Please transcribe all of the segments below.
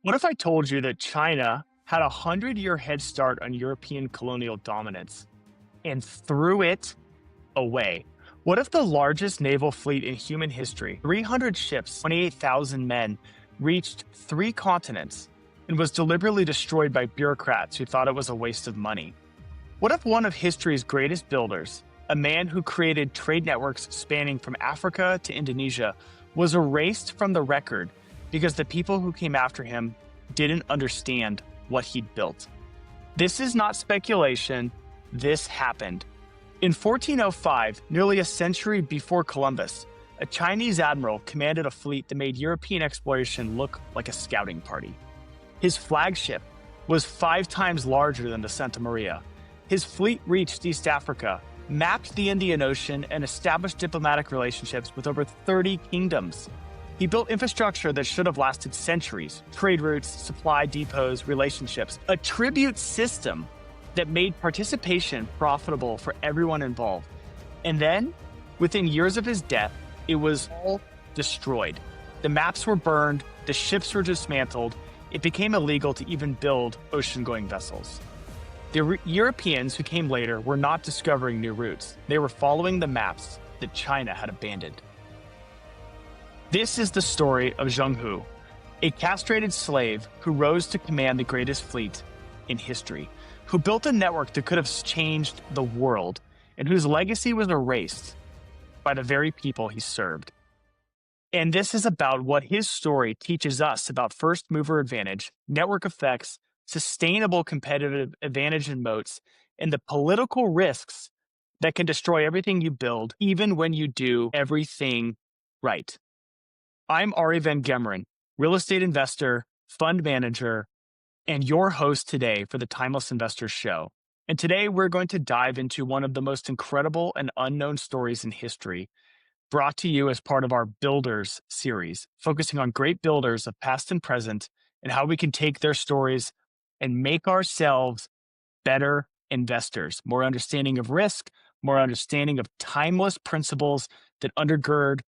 What if I told you that China had a 100-year head start on European colonial dominance and threw it away? What if the largest naval fleet in human history, 300 ships, 28,000 men, reached three continents and was deliberately destroyed by bureaucrats who thought it was a waste of money? What if one of history's greatest builders, a man who created trade networks spanning from Africa to Indonesia, was erased from the record because the people who came after him didn't understand what he'd built? This is not speculation. This happened. In 1405, nearly a century before Columbus, a Chinese admiral commanded a fleet that made European exploration look like a scouting party. His flagship was 5 times larger than the Santa Maria. His fleet reached East Africa, mapped the Indian Ocean, and established diplomatic relationships with over 30 kingdoms. He built infrastructure that should have lasted centuries: trade routes, supply depots, relationships, a tribute system that made participation profitable for everyone involved. And then, within years of his death, it was all destroyed. The maps were burned, the ships were dismantled, it became illegal to even build ocean-going vessels. The Europeans who came later were not discovering new routes. They were following the maps that China had abandoned. This is the story of Zheng Hu, a castrated slave who rose to command the greatest fleet in history, who built a network that could have changed the world, and whose legacy was erased by the very people he served. And this is about what his story teaches us about first mover advantage, network effects, sustainable competitive advantage and moats, and the political risks that can destroy everything you build, even when you do everything right. I'm Ari Van Gemeren, real estate investor, fund manager, and your host today for the Timeless Investors Show. And today we're going to dive into one of the most incredible and unknown stories in history, brought to you as part of our Builders series, focusing on great builders of past and present and how we can take their stories and make ourselves better investors, more understanding of risk, more understanding of timeless principles that undergird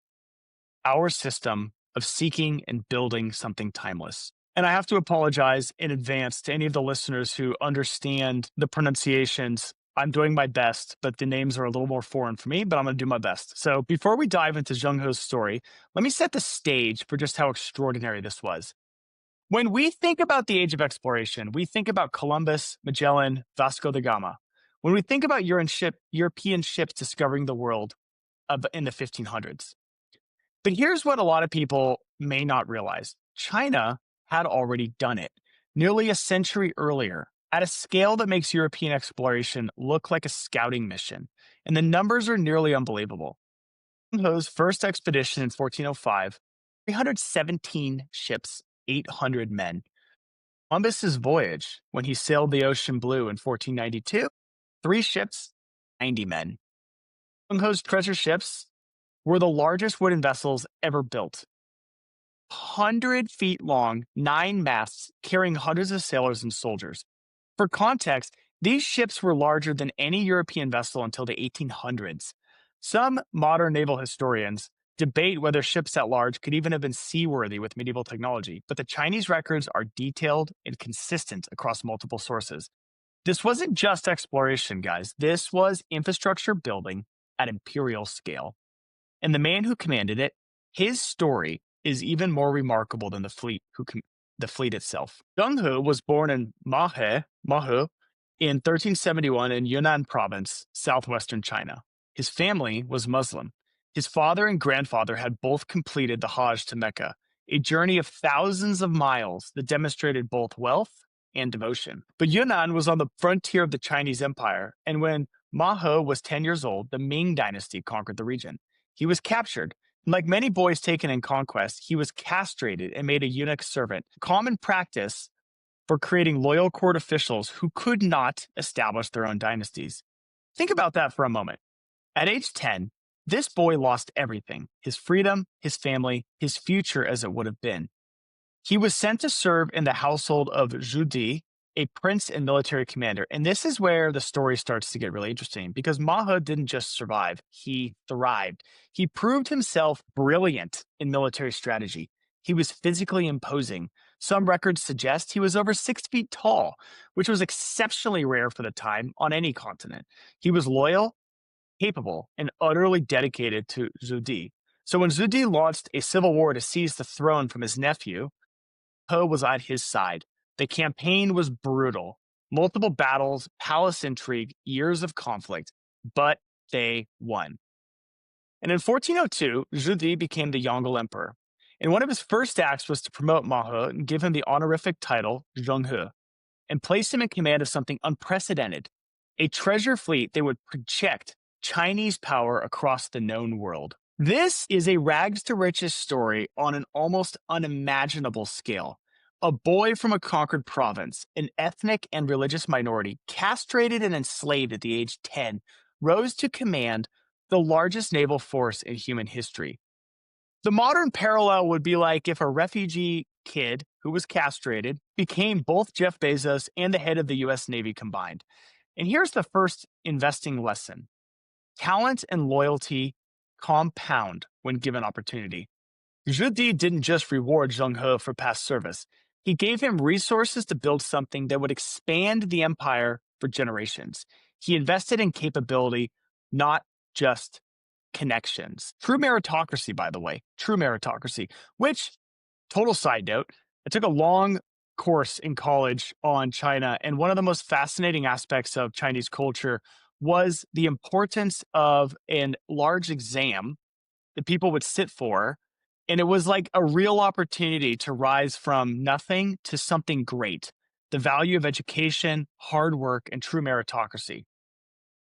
our system of seeking and building something timeless. And I have to apologize in advance to any of the listeners who understand the pronunciations. I'm doing my best, but the names are a little more foreign for me, but I'm going to do my best. So before we dive into Zheng Hu's story, let me set the stage for just how extraordinary this was. When we think about the age of exploration, we think about Columbus, Magellan, Vasco da Gama. When we think about European ships discovering the world in the 1500s. But here's what a lot of people may not realize. China had already done it nearly a century earlier at a scale that makes European exploration look like a scouting mission. And the numbers are nearly unbelievable. Zheng Hu's first expedition in 1405, 317 ships, 800 men. Columbus's voyage, when he sailed the ocean blue in 1492, 3 ships, 90 men. Zheng Hu's treasure ships were the largest wooden vessels ever built. 100 feet long, 9 masts, carrying hundreds of sailors and soldiers. For context, these ships were larger than any European vessel until the 1800s. Some modern naval historians debate whether ships that large could even have been seaworthy with medieval technology, but the Chinese records are detailed and consistent across multiple sources. This wasn't just exploration, guys. This was infrastructure building at imperial scale. And the man who commanded it, his story is even more remarkable than the fleet itself. Zheng Hu was born in Mahe in 1371 in Yunnan province, southwestern China. His family was Muslim. His father and grandfather had both completed the Hajj to Mecca, a journey of thousands of miles that demonstrated both wealth and devotion. But Yunnan was on the frontier of the Chinese Empire, and when Mahe was 10 years old, the Ming dynasty conquered the region. He was captured. Like many boys taken in conquest, he was castrated and made a eunuch servant, common practice for creating loyal court officials who could not establish their own dynasties. Think about that for a moment. At age 10, this boy lost everything: his freedom, his family, his future as it would have been. He was sent to serve in the household of Zhu Di, a prince and military commander. And this is where the story starts to get really interesting, because Mahe didn't just survive, he thrived. He proved himself brilliant in military strategy. He was physically imposing, Some records suggest he was over 6 feet tall, which was exceptionally rare for the time on any continent. He was loyal, capable, and utterly dedicated to Zhu Di. So when Zhu Di launched a civil war to seize the throne from his nephew, He was at his side. The campaign was brutal. Multiple battles, palace intrigue, years of conflict, but they won. And in 1402, Zhu Di became the Yongle Emperor. And one of his first acts was to promote Ma He and give him the honorific title Zheng He, and place him in command of something unprecedented, a treasure fleet that would project Chinese power across the known world. This is a rags to riches story on an almost unimaginable scale. A boy from a conquered province, an ethnic and religious minority, castrated and enslaved at the age 10, rose to command the largest naval force in human history. The modern parallel would be like if a refugee kid who was castrated became both Jeff Bezos and the head of the US Navy combined. And here's the first investing lesson: talent and loyalty compound when given opportunity. Zhu Di didn't just reward Zheng He for past service, he gave him resources to build something that would expand the empire for generations. He invested in capability, not just connections. True meritocracy, by the way, true meritocracy, which, total side note, I took a long course in college on China, and one of the most fascinating aspects of Chinese culture was the importance of a large exam that people would sit for. And it was like a real opportunity to rise from nothing to something great. The value of education, hard work, and true meritocracy.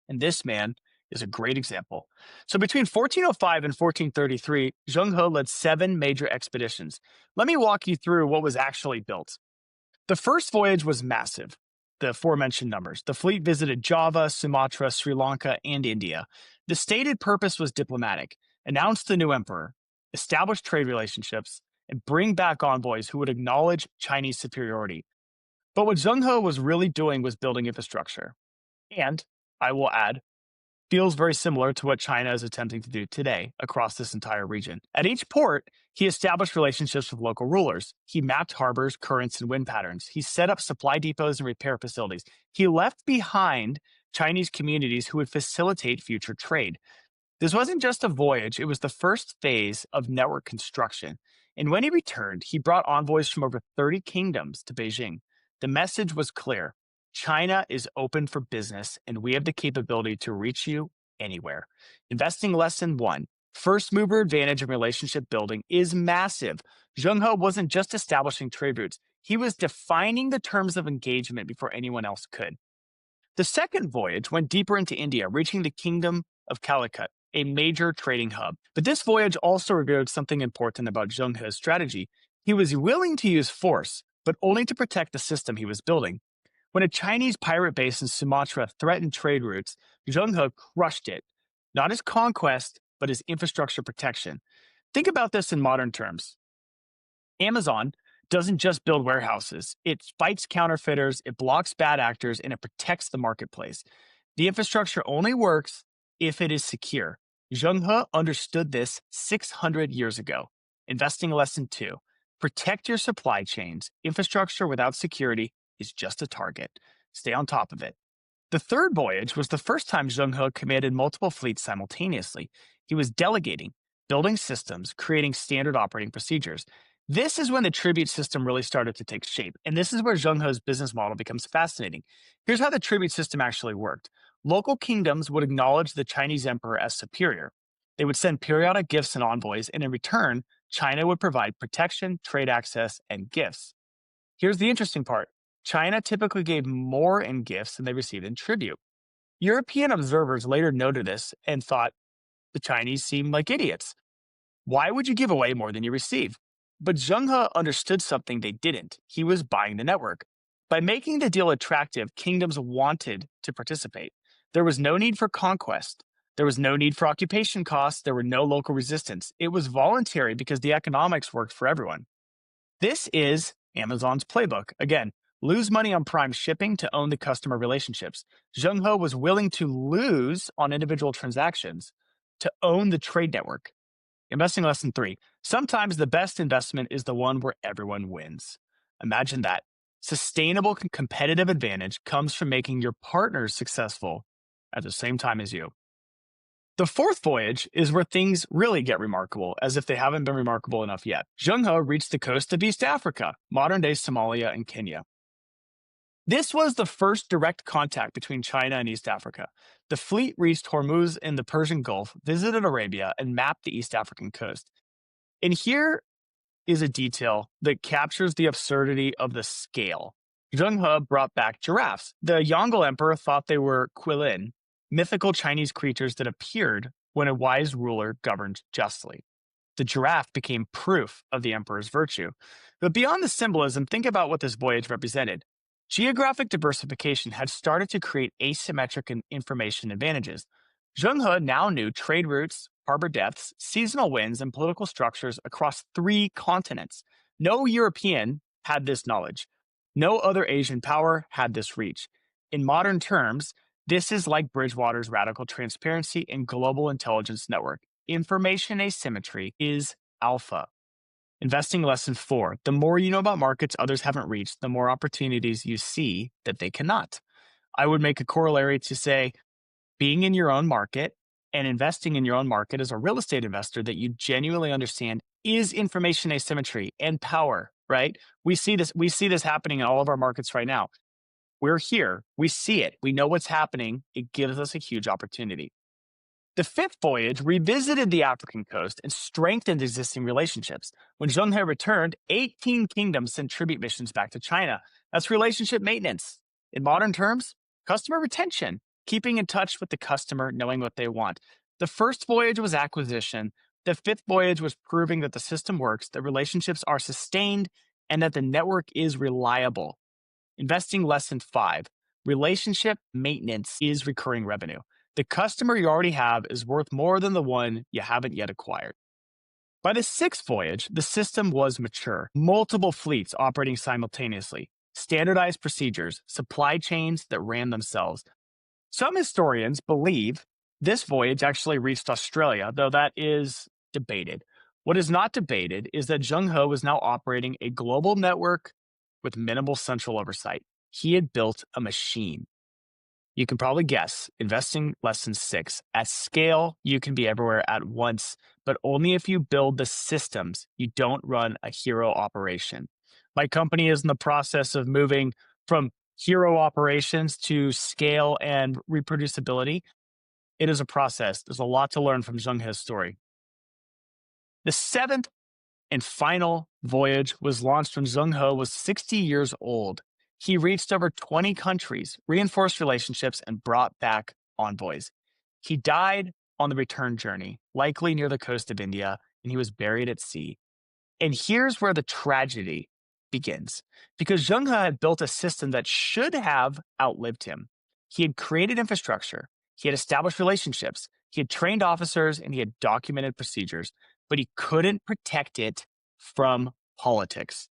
And this man is a great example. So between 1405 and 1433, Zheng He led 7 major expeditions. Let me walk you through what was actually built. The first voyage was massive, the aforementioned numbers. The fleet visited Java, Sumatra, Sri Lanka, and India. The stated purpose was diplomatic: announce the new emperor, establish trade relationships, and bring back envoys who would acknowledge Chinese superiority. But what Zheng He was really doing was building infrastructure. And, I will add, feels very similar to what China is attempting to do today across this entire region. At each port, he established relationships with local rulers. He mapped harbors, currents, and wind patterns. He set up supply depots and repair facilities. He left behind Chinese communities who would facilitate future trade. This wasn't just a voyage, it was the first phase of network construction. And when he returned, he brought envoys from over 30 kingdoms to Beijing. The message was clear: China is open for business, and we have the capability to reach you anywhere. Investing lesson 1: first mover advantage in relationship building is massive. Zheng He wasn't just establishing trade routes, he was defining the terms of engagement before anyone else could. The second voyage went deeper into India, reaching the kingdom of Calicut, a major trading hub. But this voyage also revealed something important about Zheng He's strategy. He was willing to use force, but only to protect the system he was building. When a Chinese pirate base in Sumatra threatened trade routes, Zheng He crushed it, not as conquest, but as infrastructure protection. Think about this in modern terms. Amazon doesn't just build warehouses, it fights counterfeiters, it blocks bad actors, and it protects the marketplace. The infrastructure only works if it is secure. Zheng He understood this 600 years ago. Investing lesson 2: protect your supply chains. Infrastructure without security is just a target. Stay on top of it. The third voyage was the first time Zheng He commanded multiple fleets simultaneously. He was delegating, building systems, creating standard operating procedures. This is when the tribute system really started to take shape, and this is where Zheng He's business model becomes fascinating. Here's how the tribute system actually worked. Local kingdoms would acknowledge the Chinese emperor as superior. They would send periodic gifts and envoys, and in return, China would provide protection, trade access, and gifts. Here's the interesting part: China typically gave more in gifts than they received in tribute. European observers later noted this and thought the Chinese seemed like idiots. Why would you give away more than you receive? But Zheng He understood something they didn't. He was buying the network. By making the deal attractive, kingdoms wanted to participate. There was no need for conquest. There was no need for occupation costs. There were no local resistance. It was voluntary because the economics worked for everyone. This is Amazon's playbook. Again, lose money on prime shipping to own the customer relationships. Zheng He was willing to lose on individual transactions to own the trade network. Investing lesson 3: sometimes the best investment is the one where everyone wins. Imagine that. Sustainable competitive advantage comes from making your partners successful at the same time as you. The fourth voyage is where things really get remarkable, as if they haven't been remarkable enough yet. Zheng He reached the coast of East Africa, modern day Somalia and Kenya. This was the first direct contact between China and East Africa. The fleet reached Hormuz in the Persian Gulf, visited Arabia, and mapped the East African coast. And here is a detail that captures the absurdity of the scale. Zheng He brought back giraffes. The Yongle Emperor thought they were qilin, mythical Chinese creatures that appeared when a wise ruler governed justly. The giraffe became proof of the emperor's virtue. But beyond the symbolism, think about what this voyage represented. Geographic diversification had started to create asymmetric information advantages. Zheng He now knew trade routes, harbor depths, seasonal winds, and political structures across 3 continents. No European had this knowledge. No other Asian power had this reach. In modern terms, this is like Bridgewater's radical transparency and global intelligence network. Information asymmetry is alpha. Investing lesson 4. The more you know about markets others haven't reached, the more opportunities you see that they cannot. I would make a corollary to say, being in your own market and investing in your own market as a real estate investor that you genuinely understand is information asymmetry and power, right? We see this happening in all of our markets right now. We're here, we see it, we know what's happening. It gives us a huge opportunity. The 5th voyage revisited the African coast and strengthened existing relationships. When Zheng He returned, 18 kingdoms sent tribute missions back to China. That's relationship maintenance. In modern terms, customer retention, keeping in touch with the customer, knowing what they want. The 1st voyage was acquisition. The 5th voyage was proving that the system works, that relationships are sustained, and that the network is reliable. Investing lesson 5. Relationship maintenance is recurring revenue. The customer you already have is worth more than the one you haven't yet acquired. By the 6th voyage, the system was mature. Multiple fleets operating simultaneously, standardized procedures, supply chains that ran themselves. Some historians believe this voyage actually reached Australia, though that is debated. What is not debated is that Zheng He was now operating a global network with minimal central oversight. He had built a machine. You can probably guess, investing lesson 6. At scale, you can be everywhere at once, but only if you build the systems. You don't run a hero operation. My company is in the process of moving from hero operations to scale and reproducibility. It is a process. There's a lot to learn from Zheng He's story. The 7th and final voyage was launched when Zheng He was 60 years old. He reached over 20 countries, reinforced relationships, and brought back envoys. He died on the return journey, likely near the coast of India, and he was buried at sea. And here's where the tragedy begins, because Zheng He had built a system that should have outlived him. He had created infrastructure, he had established relationships, he had trained officers, and he had documented procedures, but he couldn't protect it from politics.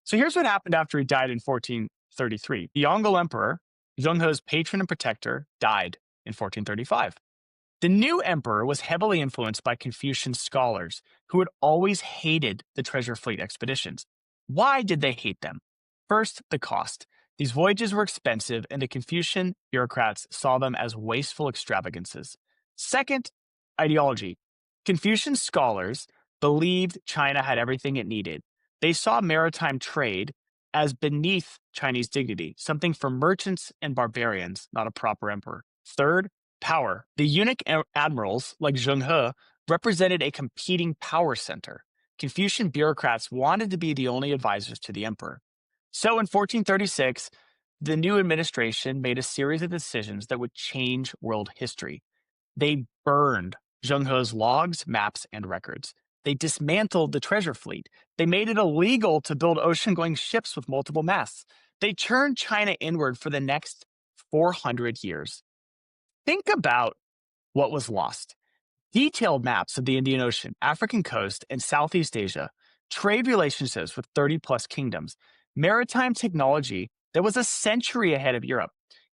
So here's what happened after he died in 1433. The Yongle Emperor, Zheng He's patron and protector, died in 1435. The new emperor was heavily influenced by Confucian scholars who had always hated the treasure fleet expeditions. Why did they hate them? First, the cost. These voyages were expensive, and the Confucian bureaucrats saw them as wasteful extravagances. Second, ideology. Confucian scholars believed China had everything it needed. They saw maritime trade as beneath Chinese dignity, something for merchants and barbarians, not a proper emperor. Third, power. The eunuch admirals, like Zheng He, represented a competing power center. Confucian bureaucrats wanted to be the only advisors to the emperor. So in 1436, the new administration made a series of decisions that would change world history. They burned Zheng He's logs, maps, and records. They dismantled the treasure fleet. They made it illegal to build ocean-going ships with multiple masts. They turned China inward for the next 400 years. Think about what was lost. Detailed maps of the Indian Ocean, African coast, and Southeast Asia, trade relationships with 30-plus kingdoms, maritime technology that was a century ahead of Europe,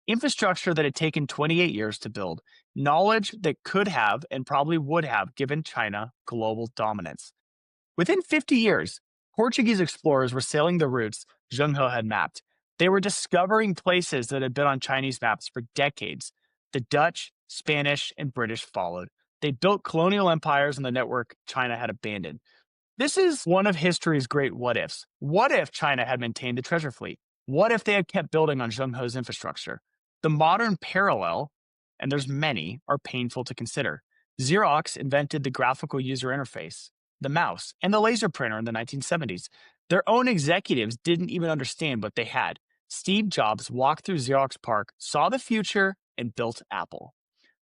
infrastructure that had taken 28 years to build, knowledge that could have and probably would have given China global dominance. Within 50 years, Portuguese explorers were sailing the routes Zheng He had mapped. They were discovering places that had been on Chinese maps for decades. The Dutch, Spanish, and British followed. They built colonial empires on the network China had abandoned. This is one of history's great what ifs. What if China had maintained the treasure fleet? What if they had kept building on Zheng He's infrastructure? The modern parallel, and there's many, are painful to consider. Xerox invented the graphical user interface, the mouse, and the laser printer in the 1970s. Their own executives didn't even understand what they had. Steve Jobs walked through Xerox PARC, saw the future, and built Apple.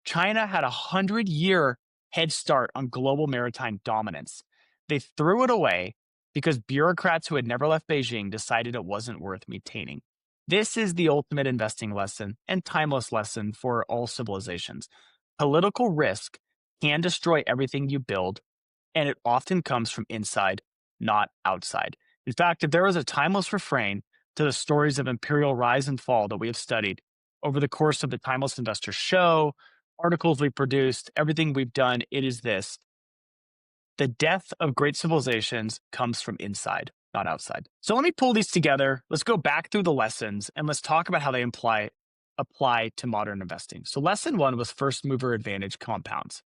China had a 100-year head start on global maritime dominance. They threw it away because bureaucrats who had never left Beijing decided it wasn't worth maintaining. This is the ultimate investing lesson and timeless lesson for all civilizations. Political risk can destroy everything you build, and it often comes from inside, not outside. In fact, if there is a timeless refrain to the stories of imperial rise and fall that we have studied over the course of the Timeless Investor show, articles we produced, everything we've done, it is this: the death of great civilizations comes from inside, not outside. So let me pull these together. Let's go back through the lessons and let's talk about how they apply to modern investing. So lesson one was first mover advantage compounds.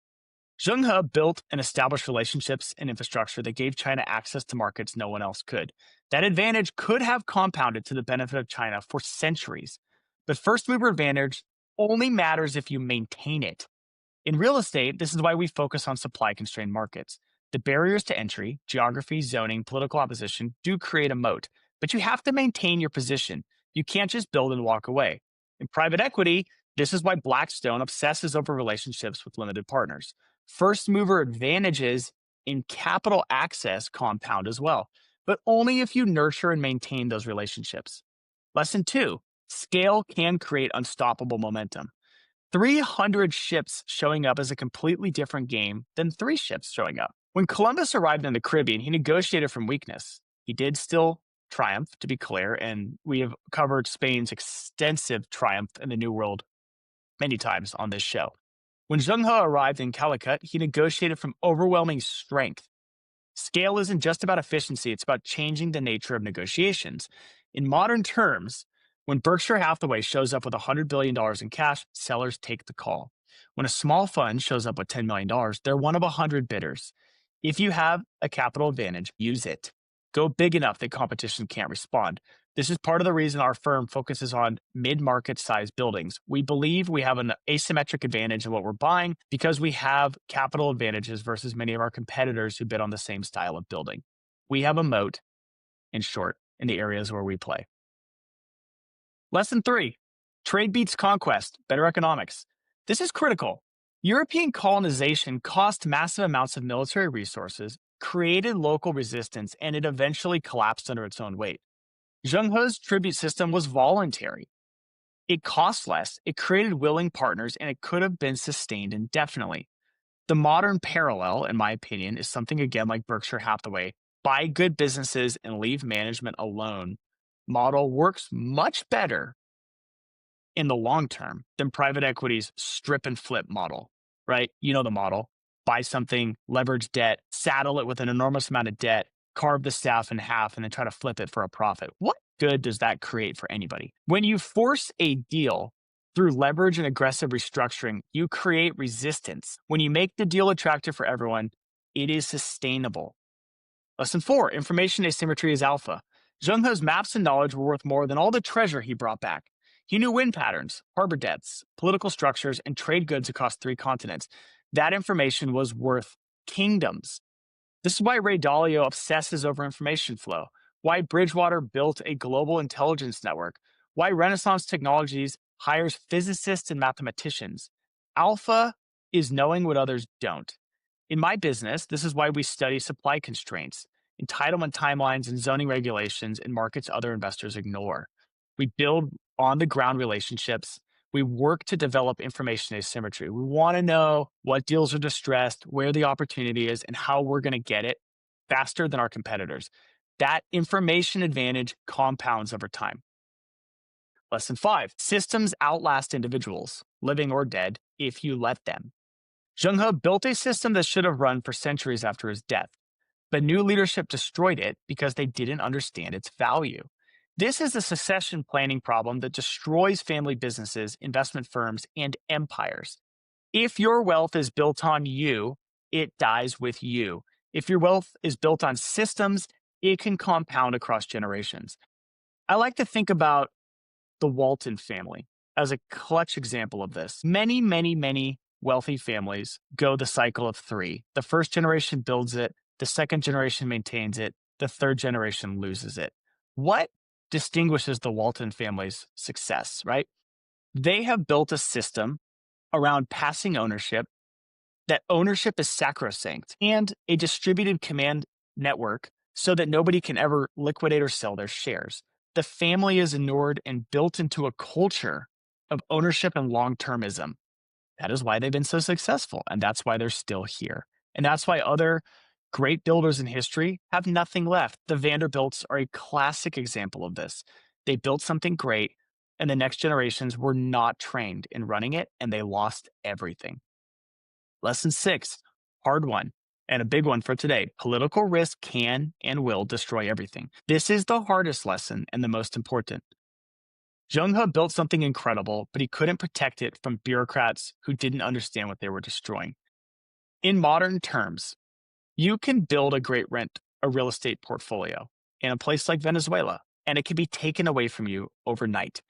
Zheng He built and established relationships and infrastructure that gave China access to markets no one else could. That advantage could have compounded to the benefit of China for centuries. But first mover advantage only matters if you maintain it. In real estate, this is why we focus on supply-constrained markets. The barriers to entry, geography, zoning, political opposition, do create a moat, but you have to maintain your position. You can't just build and walk away. In private equity, this is why Blackstone obsesses over relationships with limited partners. First mover advantages in capital access compound as well, but only if you nurture and maintain those relationships. Lesson two, scale can create unstoppable momentum. 300 ships showing up is a completely different game than 3 ships showing up. When Columbus arrived in the Caribbean, he negotiated from weakness. He did still triumph, to be clear, and we have covered Spain's extensive triumph in the New World many times on this show. When Zheng He arrived in Calicut, he negotiated from overwhelming strength. Scale isn't just about efficiency, it's about changing the nature of negotiations. In modern terms, when Berkshire Hathaway shows up with $100 billion in cash, sellers take the call. When a small fund shows up with $10 million, they're one of 100 bidders. If you have a capital advantage, use it. Go big enough that competition can't respond. This is part of the reason our firm focuses on mid-market size buildings. We believe we have an asymmetric advantage in what we're buying because we have capital advantages versus many of our competitors who bid on the same style of building. We have a moat, in short, in the areas where we play. Lesson 3, trade beats conquest, better economics. This is critical. European colonization cost massive amounts of military resources, created local resistance, and it eventually collapsed under its own weight. Zheng He's tribute system was voluntary. It cost less, it created willing partners, and it could have been sustained indefinitely. The modern parallel, in my opinion, is something again like Berkshire Hathaway. Buy good businesses and leave management alone. Model works much better in the long term than private equity's strip and flip model, right? You know the model. Buy something, leverage debt, saddle it with an enormous amount of debt, carve the staff in half, and then try to flip it for a profit. What good does that create for anybody? When you force a deal through leverage and aggressive restructuring, you create resistance. When you make the deal attractive for everyone, it is sustainable. Lesson 4, information asymmetry is alpha. Zheng He's maps and knowledge were worth more than all the treasure he brought back. He knew wind patterns, harbor depths, political structures, and trade goods across 3 continents. That information was worth kingdoms. This is why Ray Dalio obsesses over information flow, why Bridgewater built a global intelligence network, why Renaissance Technologies hires physicists and mathematicians. Alpha is knowing what others don't. In my business, this is why we study supply constraints, entitlement timelines, and zoning regulations in markets other investors ignore. We build on-the-ground relationships. We work to develop information asymmetry. We want to know what deals are distressed, where the opportunity is, and how we're going to get it faster than our competitors. That information advantage compounds over time. Lesson 5, systems outlast individuals, living or dead, if you let them. Zheng He built a system that should have run for centuries after his death. but new leadership destroyed it because they didn't understand its value. This is a succession planning problem that destroys family businesses, investment firms, and empires. If your wealth is built on you, it dies with you. If your wealth is built on systems, it can compound across generations. I like to think about the Walton family as a clutch example of this. Many wealthy families go the cycle of three. The first generation builds it, the second generation maintains it, the third generation loses it. What distinguishes the Walton family's success, right? They have built a system around passing ownership, that ownership is sacrosanct, and a distributed command network so that nobody can ever liquidate or sell their shares. The family is inured and built into a culture of ownership and long termism. That is why they've been so successful, and that's why they're still here. And that's why other great builders in history have nothing left. The Vanderbilts are a classic example of this. They built something great, and the next generations were not trained in running it, and they lost everything. Lesson 6, hard one, and a big one for today. Political risk can and will destroy everything. This is the hardest lesson and the most important. Zheng He built something incredible, but he couldn't protect it from bureaucrats who didn't understand what they were destroying. In modern terms, you can build a real estate portfolio in a place like Venezuela, and it can be taken away from you overnight.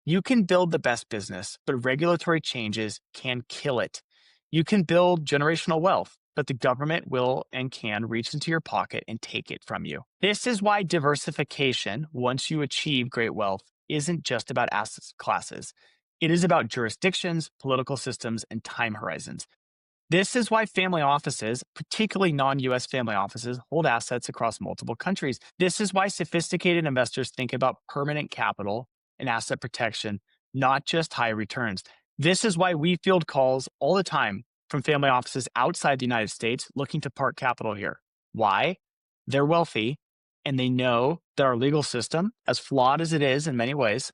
You can build the best business, but regulatory changes can kill it. You can build generational wealth, but the government will and can reach into your pocket and take it from you. This is why diversification, once you achieve great wealth, isn't just about asset classes. It is about jurisdictions, political systems, and time horizons. This is why family offices, particularly non-US family offices, hold assets across multiple countries. This is why sophisticated investors think about permanent capital and asset protection, not just high returns. This is why we field calls all the time from family offices outside the United States looking to park capital here. Why? They're wealthy, and they know that our legal system, as flawed as it is in many ways,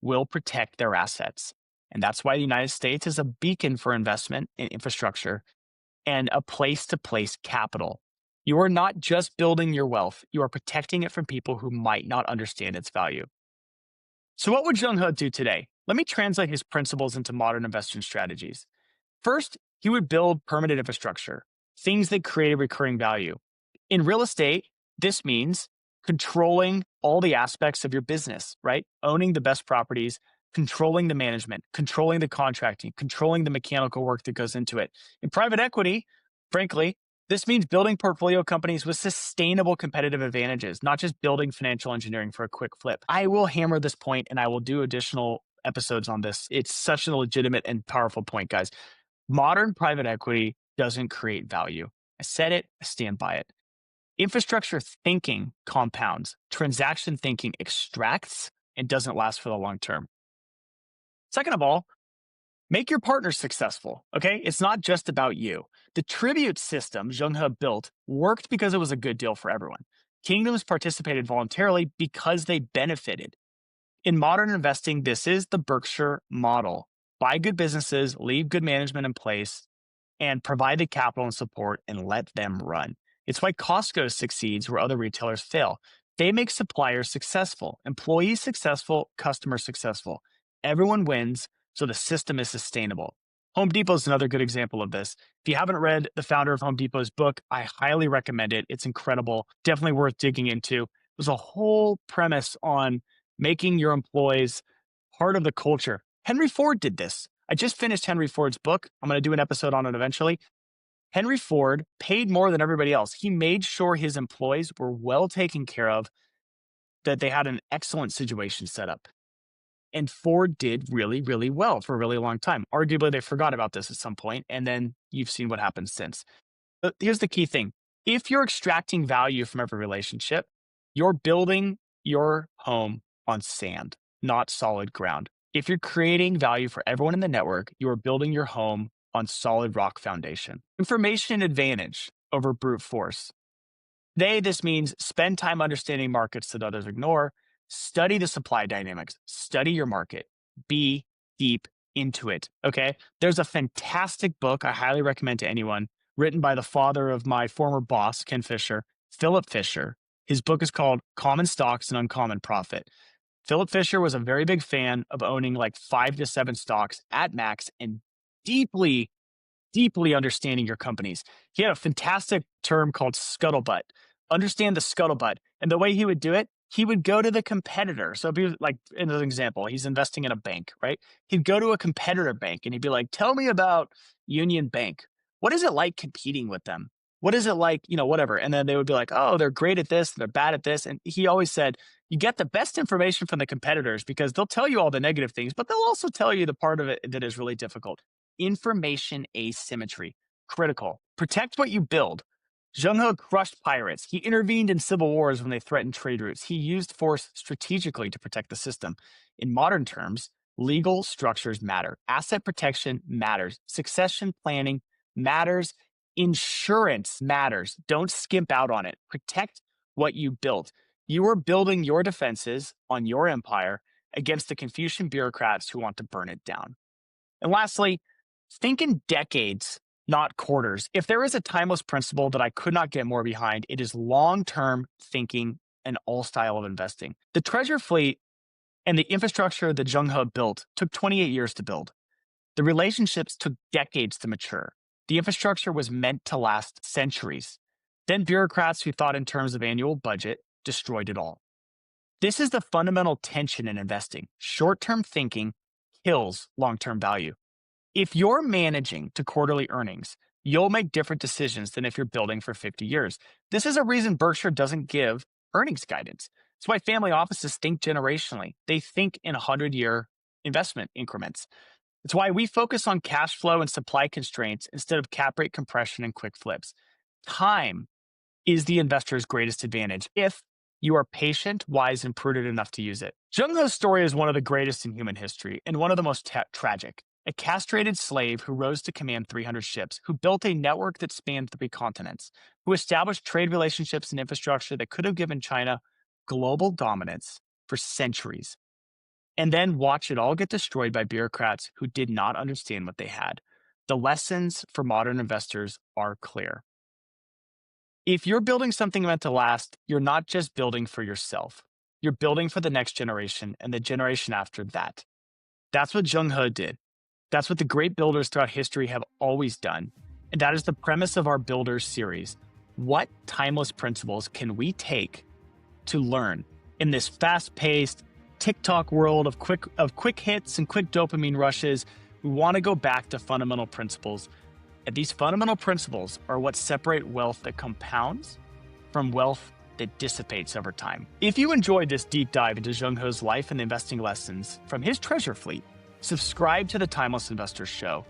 will protect their assets. And that's why the United States is a beacon for investment in infrastructure and a place-to-place capital. You are not just building your wealth, you are protecting it from people who might not understand its value. So what would Zheng He do today? Let me translate his principles into modern investment strategies. First, he would build permanent infrastructure, things that create recurring value. In real estate, this means controlling all the aspects of your business, right? Owning the best properties, controlling the management, controlling the contracting, controlling the mechanical work that goes into it. In private equity, frankly, this means building portfolio companies with sustainable competitive advantages, not just building financial engineering for a quick flip. I will hammer this point and I will do additional episodes on this. It's such a legitimate and powerful point, guys. Modern private equity doesn't create value. I said it, I stand by it. Infrastructure thinking compounds. Transaction thinking extracts and doesn't last for the long term. Second of all, make your partners successful, okay? It's not just about you. The tribute system Zheng He built worked because it was a good deal for everyone. Kingdoms participated voluntarily because they benefited. In modern investing, this is the Berkshire model. Buy good businesses, leave good management in place, and provide the capital and support and let them run. It's why Costco succeeds where other retailers fail. They make suppliers successful, employees successful, customers successful. Everyone wins, so the system is sustainable. Home Depot is another good example of this. If you haven't read the founder of Home Depot's book, I highly recommend it. It's incredible, definitely worth digging into. There's a whole premise on making your employees part of the culture. Henry Ford did this. I just finished Henry Ford's book. I'm going to do an episode on it eventually. Henry Ford paid more than everybody else. He made sure his employees were well taken care of, that they had an excellent situation set up. And Ford did really, really well for a really long time. Arguably, they forgot about this at some point, and then you've seen what happened since. But here's the key thing. If you're extracting value from every relationship, you're building your home on sand, not solid ground. If you're creating value for everyone in the network, you are building your home on solid rock foundation. Information advantage over brute force. Today, this means spend time understanding markets that others ignore, study the supply dynamics, study your market, be deep into it, okay? There's a fantastic book I highly recommend to anyone written by the father of my former boss, Ken Fisher, Philip Fisher. His book is called Common Stocks and Uncommon Profit. Philip Fisher was a very big fan of owning like 5 to 7 stocks at max and deeply understanding your companies. He had a fantastic term called scuttlebutt. Understand the scuttlebutt. And the way he would do it, he would go to the competitor. So if he was like, in an example, he's investing in a bank, right? He'd go to a competitor bank and he'd be like, tell me about Union Bank. What is it like competing with them? What is it like, whatever. And then they would be like, oh, they're great at this, they're bad at this. And he always said, you get the best information from the competitors because they'll tell you all the negative things, but they'll also tell you the part of it that is really difficult. Information asymmetry, critical. Protect what you build. Zheng He crushed pirates. He intervened in civil wars when they threatened trade routes. He used force strategically to protect the system. In modern terms, legal structures matter. Asset protection matters. Succession planning matters. Insurance matters. Don't skimp out on it. Protect what you built. You are building your defenses on your empire against the Confucian bureaucrats who want to burn it down. And lastly, think in decades, not quarters. If there is a timeless principle that I could not get more behind, it is long-term thinking and all style of investing. The treasure fleet and the infrastructure that Zheng He built took 28 years to build. The relationships took decades to mature. The infrastructure was meant to last centuries. Then bureaucrats who thought in terms of annual budget destroyed it all. This is the fundamental tension in investing. Short-term thinking kills long-term value. If you're managing to quarterly earnings, you'll make different decisions than if you're building for 50 years. This is a reason Berkshire doesn't give earnings guidance. It's why family offices think generationally. They think in 100-year investment increments. It's why we focus on cash flow and supply constraints instead of cap rate compression and quick flips. Time is the investor's greatest advantage if you are patient, wise, and prudent enough to use it. Zheng He's story is one of the greatest in human history and one of the most tragic. A castrated slave who rose to command 300 ships, who built a network that spanned 3 continents, who established trade relationships and infrastructure that could have given China global dominance for centuries, and then watch it all get destroyed by bureaucrats who did not understand what they had. The lessons for modern investors are clear. If you're building something meant to last, you're not just building for yourself. You're building for the next generation and the generation after that. That's what Zheng He did. That's what the great builders throughout history have always done. And that is the premise of our Builders series. What timeless principles can we take to learn in this fast-paced TikTok world of quick hits and quick dopamine rushes? We want to go back to fundamental principles. And these fundamental principles are what separate wealth that compounds from wealth that dissipates over time. If you enjoyed this deep dive into Zheng He's life and investing lessons from his treasure fleet, subscribe to the Timeless Investors Show.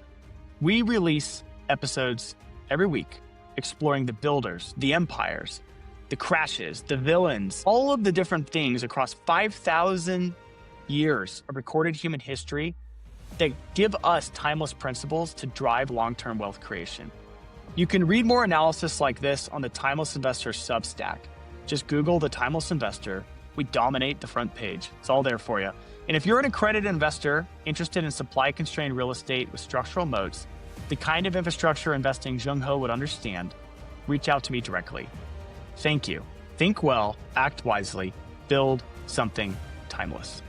We release episodes every week exploring the builders, the empires, the crashes, the villains, all of the different things across 5,000 years of recorded human history that give us timeless principles to drive long-term wealth creation. You can read more analysis like this on the Timeless Investor Substack. Just Google the Timeless Investor. We dominate the front page. It's all there for you. And if you're an accredited investor interested in supply-constrained real estate with structural moats, the kind of infrastructure investing Zheng He would understand, reach out to me directly. Thank you. Think well, act wisely, build something timeless.